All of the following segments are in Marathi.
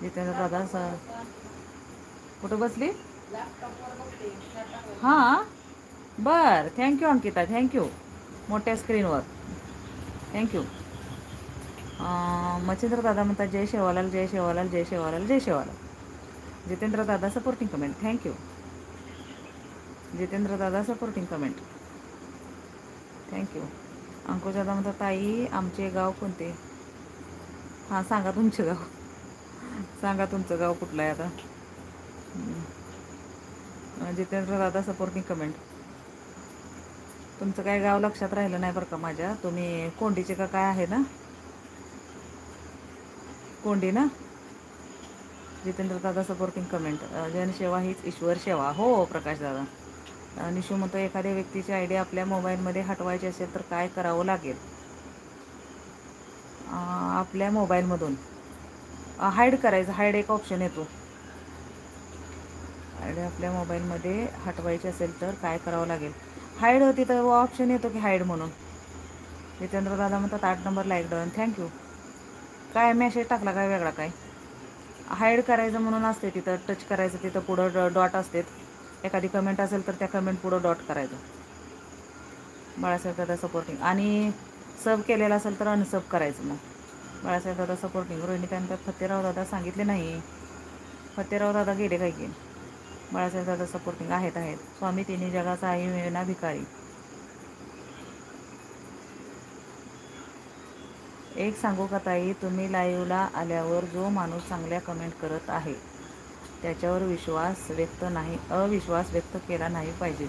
जितेंद्र दादा सर कुठं बसली? हां बरं, थँक्यू अंकिता, थँक्यू. मोठ्या स्क्रीनवर थँक्यू. मच्छिंद्र दादा म्हणतात जय शेवालाल, जय शेवालाल, जय शेवालाल, जय शेवालाल. जितेंद्र दादा सपोर्टिंग कमेंट, थँक्यू. जितेंद्र दादा सपोर्टिंग कमेंट, थँक्यू. अंकुश दादा म्हणतात ताई आमचे गाव कोणते? हां सांगा तुमचे गाव, सांगा तुमचं गाव कुठलं आहे आता. जितेंद्र दादा सपोर्टिंग कमेंट. तुमचं काय गाव लक्षात राहिलं नाही बरं का माझ्या. तुम्ही कोंडीचे का काय आहे ना? कोंडी ना? जितेंद्र दादा सपोर्टिंग कमेंट. जनसेवा हीच ईश्वर सेवा. हो प्रकाश दादा. निशू म्हणतो एखाद्या व्यक्तीची आयडी आपल्या मोबाईलमध्ये हटवायची असेल तर काय करावं लागेल? आपल्या मोबाईलमधून हाईड करायचं. हाईड एक ऑप्शन येतो. आयडी आपल्या मोबाईलमध्ये हटवायची असेल तर काय करावं लागेल? हाईड तिथं ऑप्शन येतो की हाईड म्हणून. जितेंद्र दादा म्हणतात 8 नंबर लाईक डन, थँक्यू. काय मेसेज टाकला काय वेगळा काय? हाईड करायचं म्हणून असते तिथं. टच करायचं, तिथं पुढं डॉट असते. एखादी कमेंट असेल तर त्या कमेंट पुढं डॉट करायचं. बाळासाहेब दादा सपोर्टिंग. आणि सब केलेलं असेल तर अनसब करायचं मग. बाळासाहेब दादा सपोर्टिंग. रोहिणी त्यानंतर फतेराव दादा सांगितले नाही. फतेराव दादा गेले काय की? बाळासाहेब दादा सपोर्टिंग आहेत. स्वामी तिन्ही जगाचा आई मिळणार भिकारी. एक सांगू का ताई, तुम्ही लाईव्हला आल्यावर जो माणूस चांगल्या कमेंट करत आहे त्याच्यावर अविश्वास व्यक्त केला नाही पाहिजे.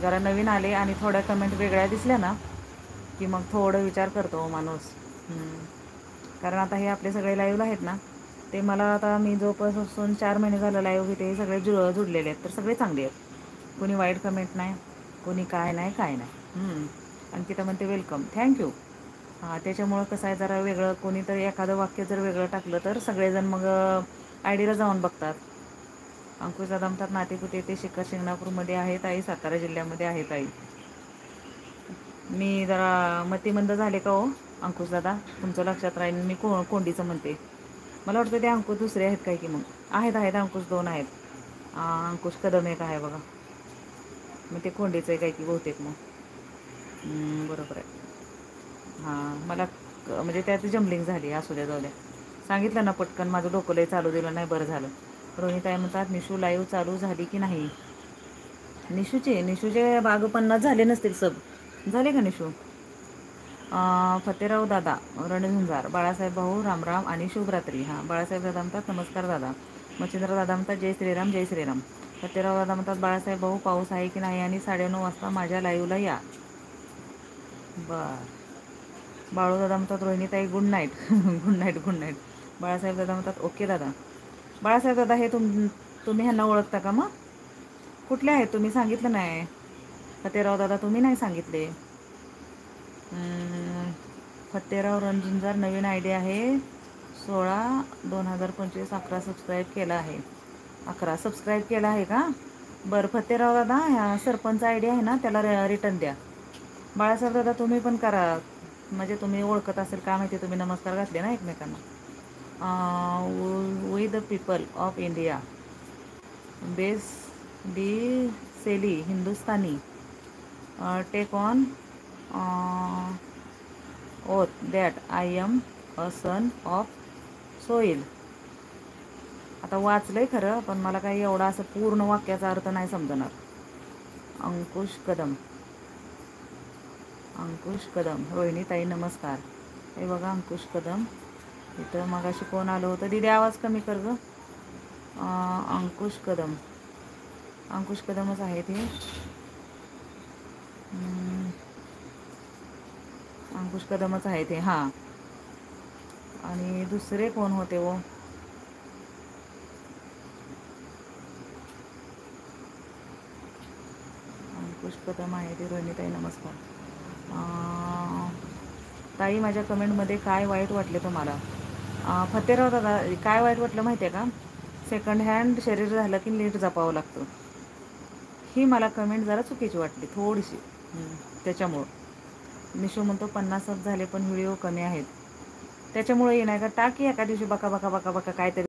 जरा नवीन आले आणि थोड्या कमेंट वेगळ्या दिसल्या ना की मग थोडं विचार करतो माणूस. कारण आता हे आपले सगळे लाईव्हला आहेत ना, ते मला आता मी जोपासून 4 महिने झालं लाईव्ह घेते, हे सगळे जुडलेले आहेत. तर सगळे चांगले आहेत. कोणी वाईट कमेंट नाही, कोणी काय नाही. अंकिता म्हणते वेलकम, थँक्यू. त्याच्यामुळं कसं आहे, जरा वेगळं कोणीतरी एखादं वाक्य जर वेगळं टाकलं तर सगळेजण मग आयडीला जाऊन बघतात. अंकुश दादा म्हणतात नातेपुते ते शिखर शिंगणापूरमध्ये आहेत आई, सातारा जिल्ह्यामध्ये आहेत आई. मी जरा मतिमंद झाले का हो अंकुश दादा? तुमचं लक्षात राहील. मी कोंडीचं म्हणते. मला वाटतं ते अंकुश दुसरे आहेत काय की मग. आहेत अंकुश 2 आहेत. अंकुश कदम एक आहे बघा. मग ते कोंडीचं आहे काय की बहुतेक मग. बरोबर आहे. मला म्हणजे त्यात जम्बलिंग झाली. असू द्या, जाऊ द्या. सांगितलं ना पटकन, माझं डोकं लय चालू दिलं नाही, बरं झालं. रोहिताई म्हणतात निशू लाईव्ह चालू झाली की नाही? निशूचे बाग 50 झाले नसतील सब. झाले का निशू? फतेराव दादा रणझुंजार. बाळासाहेब भाऊ रामराम आणि शुभरात्री. बाळासाहेब दादा म्हणतात नमस्कार दादा. मच्छिंद्र दादा म्हणतात जय श्रीराम, जय श्रीराम. फतेराव दादा म्हणतात बाळासाहेब भाऊ पाऊस आहे की नाही आणि 9:30 वाजता माझ्या लाईव्हला या. बरं. बाळूदादा म्हणतात Rohinitai good night. Good night, good night. Balasaheb Dada म्हणतात ओके दादा. बाळासाहेब दादा हे तुम्ही ह्यांना ओळखता का मग? कुठले आहेत तुम्ही? सांगितलं नाही. फतेराव दादा तुम्ही नाही सांगितले. फतेराव रणझुंजार नवीन आयडी आहे. 16/2025. 11 सबस्क्राईब केला आहे. 11 सबस्क्राईब केला आहे का? बरं फतेराव दादा, ह्या सरपंच आयडी आहे ना त्याला रिटर्न द्या. बाळासाहेब दादा तुम्ही पण करा. म्हणजे तुम्ही ओळखत असेल का माहिती, तुम्ही नमस्कार घातले ना एकमेकांना. We the people of India बेस डी सेली Hindustani take on oath that I am a son of soil. आता वाचलंय खरं, पण मला काही एवढा असं पूर्ण वाक्याचा अर्थ नाही समजणार. अंकुश कदम. रोहिणीताई नमस्कार. हे बघा अंकुश कदम. इथं मगाशी कोण आलं होतं? दीदी आवाज कमी कर गं. अंकुश कदमच आहेत हे. अंकुश कदमच आहेत हे. आणि दुसरे कोण होते हो? अंकुश कदम आहे ते. रोहिणीताई नमस्कार. ताई माझ्या कमेंटमध्ये काय वाईट वाटले तुम्हाला? फतेराव दादा काय वाईट वाटलं माहिती आहे का? सेकंड हँड शरीर झालं की नीट जपावं लागतं. ही मला कमेंट जरा चुकीची वाटली थोडीशी. त्याच्यामुळं निशू म्हणतो 50 सब झाले पण व्हिडिओ कमी आहेत. त्याच्यामुळे ये नाही का टाकी एका दिवशी बका बका बका बका काहीतरी